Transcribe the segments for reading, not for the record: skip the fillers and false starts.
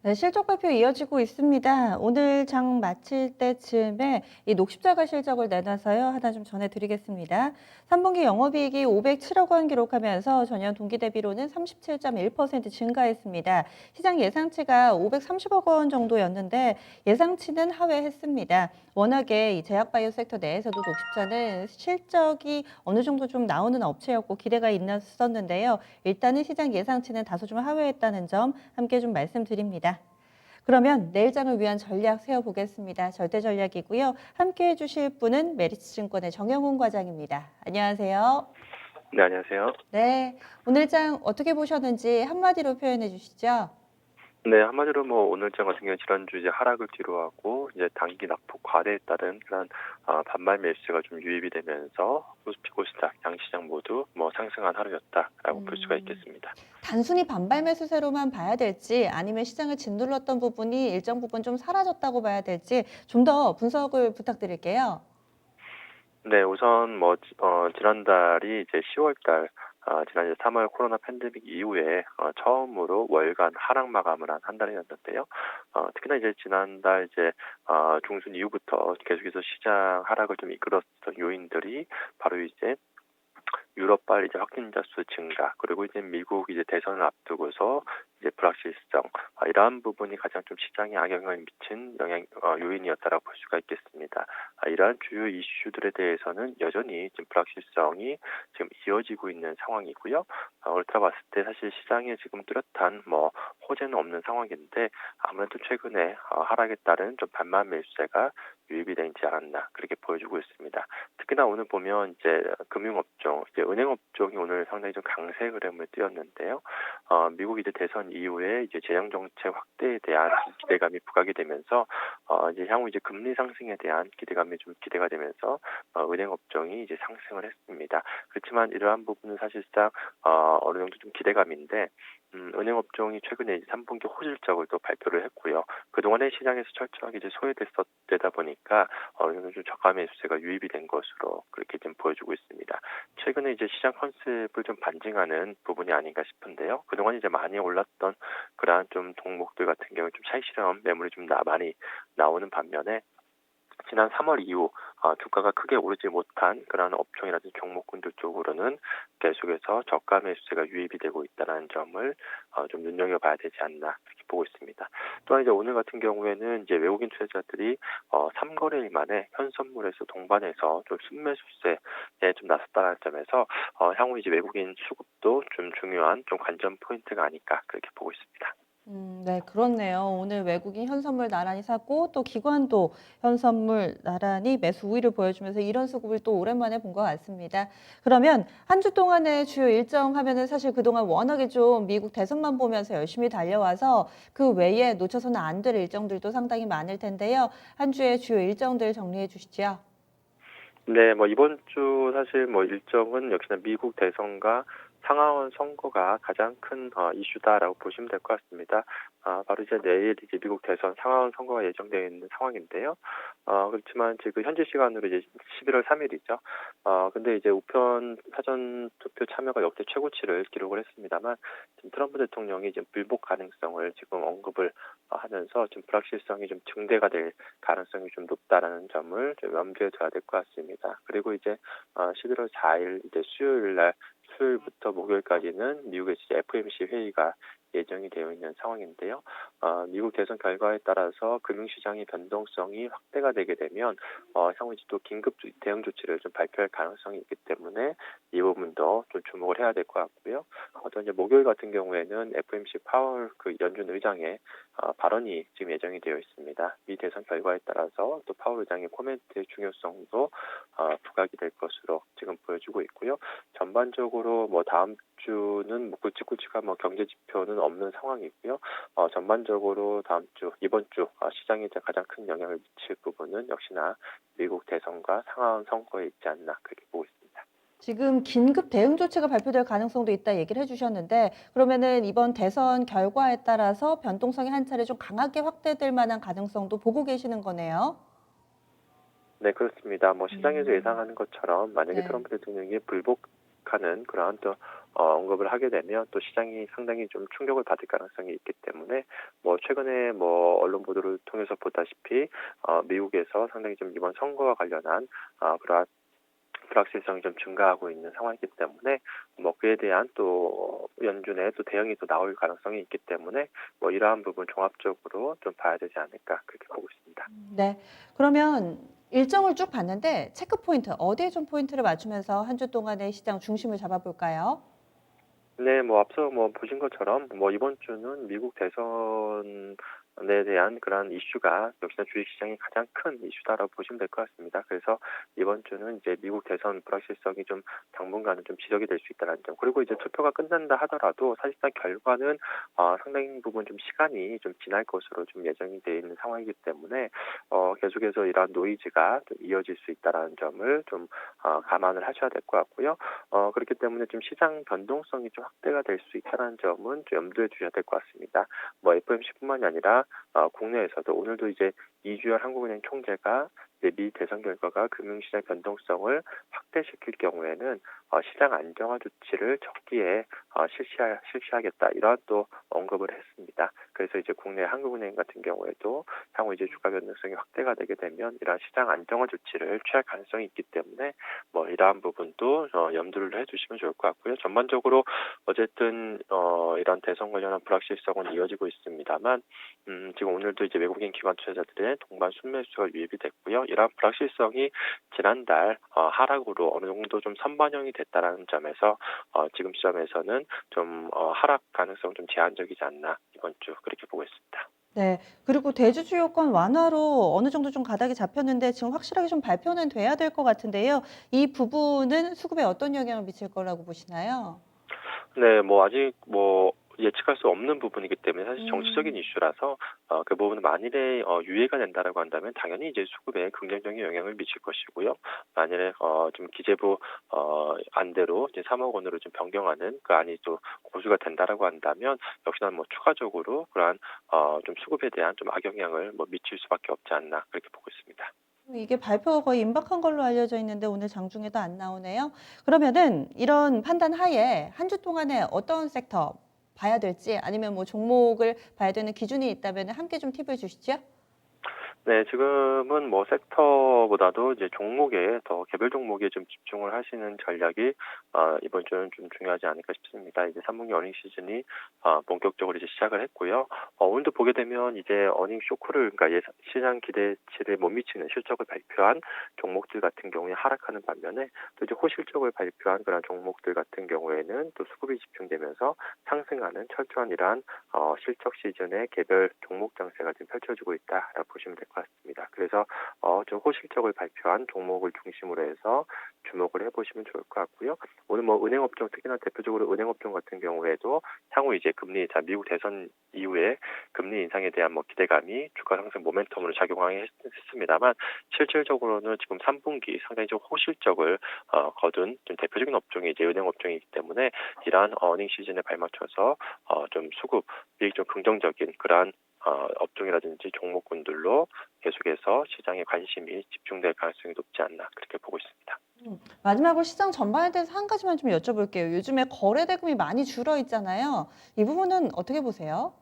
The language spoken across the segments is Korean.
네, 실적 발표 이어지고 있습니다. 오늘 장 마칠 때쯤에 이 녹십자가 실적을 내놔서요. 하나 좀 전해드리겠습니다. 3분기 영업이익이 507억 원 기록하면서 전년 동기 대비로는 37.1% 증가했습니다. 시장 예상치가 530억 원 정도였는데 예상치는 하회했습니다. 워낙에 이 제약바이오 섹터 내에서도 녹십자는 실적이 어느 정도 좀 나오는 업체였고 기대가 있었는데요. 일단은 시장 예상치는 다소 좀 하회했다는 점 함께 좀 말씀드립니다. 그러면 내일장을 위한 전략 세워보겠습니다. 절대 전략이고요. 함께 해주실 분은 메리츠증권의 정영훈 과장입니다. 안녕하세요. 네, 안녕하세요. 네, 오늘 장 어떻게 보셨는지 한마디로 표현해 주시죠. 네, 한마디로 오늘장 같은 경우는 지난주 이제 하락을 뒤로하고 이제 단기 낙폭 과대에 따른 그런 반발 매수세가 좀 유입이 되면서 코스피 코스닥 양시장 모두 상승한 하루였다라고 볼 수가 음, 있겠습니다. 단순히 반발 매수세로만 봐야 될지 아니면 시장을 짓눌렀던 부분이 일정 부분 좀 사라졌다고 봐야 될지 좀 더 분석을 부탁드릴게요. 네, 우선 지난달이 이제 10월 달 지난 이제 3월 코로나 팬데믹 이후에 처음으로 월간 하락 마감을 한 한 달이었는데요. 특히나 이제 지난달 이제 중순 이후부터 계속해서 시장 하락을 좀 이끌었던 요인들이 바로 이제 유럽발 이제 확진자 수 증가, 그리고 이제 미국 이제 대선을 앞두고서 이제 불확실성, 이러한 부분이 가장 좀 시장에 악영향을 미친 요인이었다라고 볼 수가 있겠습니다. 이러한 주요 이슈들에 대해서는 여전히 지금 불확실성이 지금 이어지고 있는 상황이고요. 그렇다 봤을 때 사실 시장에 지금 뚜렷한 호재는 없는 상황인데 아무래도 최근에 하락에 따른 좀 반만 매수세가 유입이 되지 않았나 그렇게 보여주고 있습니다. 특히나 오늘 보면 이제 금융업종, 이제 은행업종이 오늘 상당히 좀 강세 흐름을 띄었는데요. 미국 이제 대선 이후에 이제 재정 정책 확대에 대한 기대감이 부각이 되면서 이제 향후 이제 금리 상승에 대한 기대감이 좀 기대가 되면서 은행업종이 이제 상승을 했습니다. 그렇지만 이러한 부분은 사실상 어느 정도 좀 기대감인데 은행업종이 최근에 이제 3분기 호실적을 또 발표를 했고요. 그동안에 시장에서 철저하게 이제 소외됐었다 보니까 어느 정도 좀 저가 매수세가 유입이 된 것으로 그렇게 좀 보여주고 있습니다. 최근에 이제 시장 컨셉을 좀 반증하는 부분이 아닌가 싶은데요. 그동안 이제 많이 올랐던 그러한 좀 종목들 같은 경우 좀 차익 실험 매물이 좀 많이 나오는 반면에 지난 3월 이후 주가가 크게 오르지 못한 그런 업종이라든지 종목군들 쪽으로는 계속해서 저가 매수세가 유입이 되고 있다는 점을 좀 눈여겨봐야 되지 않나 그렇게 보고 있습니다. 또한 이제 오늘 같은 경우에는 이제 외국인 투자자들이 3거래일 만에 현선물에서 동반해서 좀 순매수세에 좀 나섰다는 점에서 향후 이제 외국인 수급도 좀 중요한 좀 관전 포인트가 아닐까 그렇게 보고 있습니다. 네, 그렇네요. 오늘 외국인 현선물 나란히 샀고 또 기관도 현선물 나란히 매수 우위를 보여주면서 이런 수급을 또 오랜만에 본 것 같습니다. 그러면 한 주 동안의 주요 일정 하면은 사실 그동안 워낙에 좀 미국 대선만 보면서 열심히 달려와서 그 외에 놓쳐서는 안 될 일정들도 상당히 많을 텐데요. 한 주의 주요 일정들 정리해 주시죠. 네, 이번 주 사실 일정은 역시나 미국 대선과 상하원 선거가 가장 큰 이슈다라고 보시면 될 것 같습니다. 바로 이제 내일 이제 미국 대선 상하원 선거가 예정되어 있는 상황인데요. 그렇지만 지금 현지 시간으로 이제 11월 3일이죠. 근데 이제 우편 사전 투표 참여가 역대 최고치를 기록을 했습니다만 지금 트럼프 대통령이 이제 불복 가능성을 지금 언급을 하면서 좀 불확실성이 좀 증대가 될 가능성이 좀 높다라는 점을 좀 염두에 둬야 될 것 같습니다. 그리고 이제 11월 4일 이제 수요일 날 수요일부터 목요일까지는 미국의 이제 FOMC 회의가 예정이 되어 있는 상황인데요. 미국 대선 결과에 따라서 금융시장의 변동성이 확대가 되게 되면 향후 이제 또 긴급 대응 조치를 좀 발표할 가능성이 있기 때문에 이 부분도 좀 주목을 해야 될 것 같고요. 또 이제 목요일 같은 경우에는 FOMC 파월 그 연준 의장의 발언이 지금 예정이 되어 있습니다. 미 대선 결과에 따라서 또 파월 의장의 코멘트의 중요성도 부각이 될 것으로 지금 보여주고 있고요. 전반적으로 다음 주는 굵직굵직한 경제 지표는 없는 상황이고요. 전반적으로 다음 주, 이번 주 시장에 이제 가장 큰 영향을 미칠 부분은 역시나 미국 대선과 상하원 선거에 있지 않나 그렇게 보고 있습니다. 지금 긴급 대응 조치가 발표될 가능성도 있다 얘기를 해주셨는데 그러면은 이번 대선 결과에 따라서 변동성이 한 차례 좀 강하게 확대될 만한 가능성도 보고 계시는 거네요. 네, 그렇습니다. 시장에서 음, 예상하는 것처럼 만약에 네. 트럼프 대통령이 불복하는 그러한 또 언급을 하게 되면 또 시장이 상당히 좀 충격을 받을 가능성이 있기 때문에 뭐 최근에 뭐 언론 보도를 통해서 보다시피 미국에서 상당히 좀 이번 선거와 관련한 그러한 불확실성이 좀 증가하고 있는 상황이기 때문에 뭐 그에 대한 또 연준의 또 대응이 또 나올 가능성이 있기 때문에 뭐 이러한 부분 종합적으로 좀 봐야 되지 않을까 그렇게 보고 있습니다. 네. 그러면 일정을 쭉 봤는데 체크 포인트 어디에 좀 포인트를 맞추면서 한 주 동안의 시장 중심을 잡아볼까요? 네, 뭐 앞서 뭐 보신 것처럼 뭐 이번 주는 미국 대선에 대한 그런 이슈가 역시나 주식시장이 가장 큰 이슈다라고 보시면 될 것 같습니다. 그래서 이번 주는 이제 미국 대선 불확실성이 좀 당분간은 좀 지적이 될 수 있다는 점. 그리고 이제 투표가 끝난다 하더라도 사실상 결과는 상당 부분 좀 시간이 좀 지날 것으로 좀 예정이 되어 있는 상황이기 때문에 계속해서 이러한 노이즈가 좀 이어질 수 있다는 점을 좀 감안을 하셔야 될 것 같고요. 그렇기 때문에 좀 시장 변동성이 좀 확대가 될 수 있다는 점은 좀 염두에 두셔야 될 것 같습니다. 뭐 FOMC뿐만이 아니라 국내에서도 오늘도 이제 이주열 한국은행 총재가 이제 미 대선 결과가 금융시장 변동성을 확대시킬 경우에는 시장 안정화 조치를 적기에 실시하겠다 이러한 또 언급을 했습니다. 그래서 이제 국내 한국은행 같은 경우에도 향후 이제 주가 변동성이 확대가 되게 되면 이러한 시장 안정화 조치를 취할 가능성이 있기 때문에 뭐 이러한 부분도 염두를 해주시면 좋을 것 같고요. 전반적으로 어쨌든 이런 대선 관련한 불확실성은 이어지고 있습니다만 지금 오늘도 이제 외국인 기관 투자자들의 동반 순매수가 유입이 됐고요. 이러한 불확실성이 지난달 하락으로 어느 정도 좀 선반영이 됐다라는 점에서 지금 시점에서는 좀 하락 가능성 좀 제한적이지 않나 이번 주 그렇게 보고 있습니다. 네. 그리고 대주주 요건 완화로 어느 정도 좀 가닥이 잡혔는데 지금 확실하게 좀 발표는 돼야 될 것 같은데요. 이 부분은 수급에 어떤 영향을 미칠 거라고 보시나요? 네, 뭐 아직 뭐 예측할 수 없는 부분이기 때문에 사실 정치적인 음. 이슈라서 그 부분은 만일에 유예가 된다라고 한다면 당연히 이제 수급에 긍정적인 영향을 미칠 것이고요. 만일에 좀 기재부 안대로 이제 3억 원으로 좀 변경하는 그 안이 또 고수가 된다라고 한다면 역시나 뭐 추가적으로 그러한 좀 수급에 대한 좀 악영향을 뭐 미칠 수밖에 없지 않나 그렇게 보고 있습니다. 이게 발표가 거의 임박한 걸로 알려져 있는데 오늘 장중에도 안 나오네요. 그러면은 이런 판단 하에 한 주 동안에 어떤 섹터 봐야 될지 아니면 뭐 종목을 봐야 되는 기준이 있다면 함께 좀 팁을 주시죠. 네, 지금은 뭐 섹터보다도 이제 종목에 더 개별 종목에 좀 집중을 하시는 전략이 이번 주는 좀 중요하지 않을까 싶습니다. 이제 3분기 어닝 시즌이 본격적으로 이제 시작을 했고요. 오늘도 보게 되면 이제 어닝 쇼크를 그러니까 시장 기대치를 못 미치는 실적을 발표한 종목들 같은 경우에 하락하는 반면에 또 이제 호실적을 발표한 그런 종목들 같은 경우에는 또 수급이 집중되면서 상승하는 철저한 이러한 실적 시즌의 개별 종목 장세가 지금 펼쳐지고 있다라고 보시면 될 것 같습니다. 그래서 좀 호실적을 발표한 종목을 중심으로 해서 주목을 해보시면 좋을 것 같고요. 오늘 뭐 은행업종 특히나 대표적으로 은행업종 같은 경우에도 향후 이제 미국 대선 이후에 금리 인상에 대한 뭐 기대감이 주가 상승 모멘텀으로 작용했습니다만 실질적으로는 지금 3분기 상당히 좀 호실적을 거둔 좀 대표적인 업종이 이제 은행업종이기 때문에 이러한 어닝 시즌에 발맞춰서 좀 수급이 좀 긍정적인 그러한 업종이라든지 종목군들로 계속해서 시장에 관심이 집중될 가능성이 높지 않나 그렇게 보고 있습니다. 마지막으로 시장 전반에 대해서 한 가지만 좀 여쭤볼게요. 요즘에 거래 대금이 많이 줄어 있잖아요. 이 부분은 어떻게 보세요?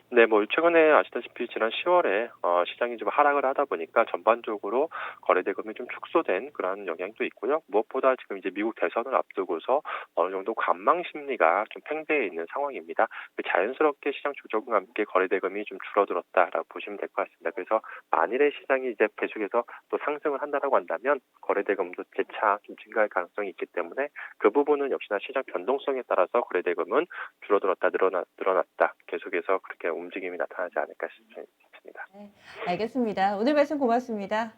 네, 뭐 최근에 아시다시피 지난 10월에 시장이 좀 하락을 하다 보니까 전반적으로 거래 대금이 좀 축소된 그런 영향도 있고요. 무엇보다 지금 이제 미국 대선을 앞두고서 어느 정도 관망 심리가 좀 팽배해 있는 상황입니다. 자연스럽게 시장 조정과 함께 거래 대금이 좀 줄어들었다라고 보시면 될 것 같습니다. 그래서 만일에 시장이 이제 계속해서 또 상승을 한다라고 한다면 거래 대금도 재차 좀 증가할 가능성이 있기 때문에 그 부분은 역시나 시장 변동성에 따라서 거래 대금은 줄어들었다 늘어났다 계속해서 그렇게 움직임이 나타나지 않을까 싶습니다. 네, 알겠습니다. 오늘 말씀 고맙습니다.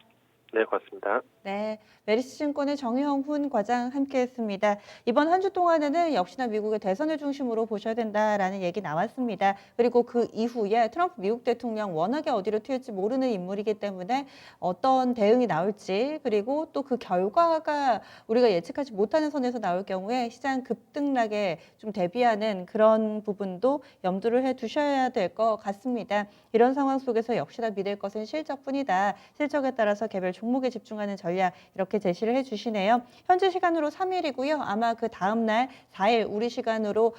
네, 고맙습니다. 네, 메리츠증권의 정형훈 과장 함께했습니다. 이번 한 주 동안에는 역시나 미국의 대선을 중심으로 보셔야 된다라는 얘기 나왔습니다. 그리고 그 이후에 트럼프 미국 대통령 워낙에 어디로 튈지 모르는 인물이기 때문에 어떤 대응이 나올지 그리고 또 그 결과가 우리가 예측하지 못하는 선에서 나올 경우에 시장 급등락에 좀 대비하는 그런 부분도 염두를 해 두셔야 될 것 같습니다. 이런 상황 속에서 역시나 믿을 것은 실적뿐이다. 실적에 따라서 개별 종목에 집중하는 전략 이렇게 제시를 해주시네요. 현재 시간으로 3일이고요. 아마 그 다음 날 4일 우리 시간으로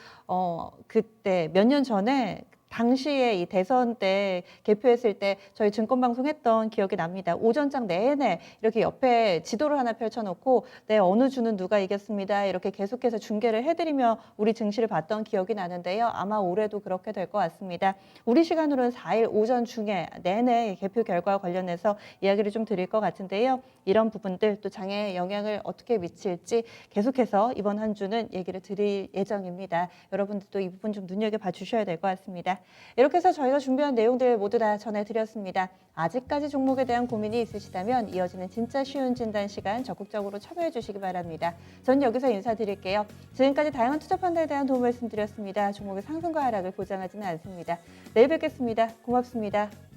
그때 몇 년 전에 당시에 이 대선 때 개표했을 때 저희 증권방송 했던 기억이 납니다. 오전장 내내 이렇게 옆에 지도를 하나 펼쳐놓고 네, 어느 주는 누가 이겼습니다. 이렇게 계속해서 중계를 해드리며 우리 증시를 봤던 기억이 나는데요. 아마 올해도 그렇게 될 것 같습니다. 우리 시간으로는 4일 오전 중에 내내 개표 결과와 관련해서 이야기를 좀 드릴 것 같은데요. 이런 부분들 또 장에 영향을 어떻게 미칠지 계속해서 이번 한 주는 얘기를 드릴 예정입니다. 여러분들도 이 부분 좀 눈여겨봐 주셔야 될 것 같습니다. 이렇게 해서 저희가 준비한 내용들 모두 다 전해드렸습니다. 아직까지 종목에 대한 고민이 있으시다면 이어지는 진짜 쉬운 진단 시간 적극적으로 참여해 주시기 바랍니다. 전 여기서 인사드릴게요. 지금까지 다양한 투자 판단에 대한 도움 말씀드렸습니다. 종목의 상승과 하락을 보장하지는 않습니다. 내일 뵙겠습니다. 고맙습니다.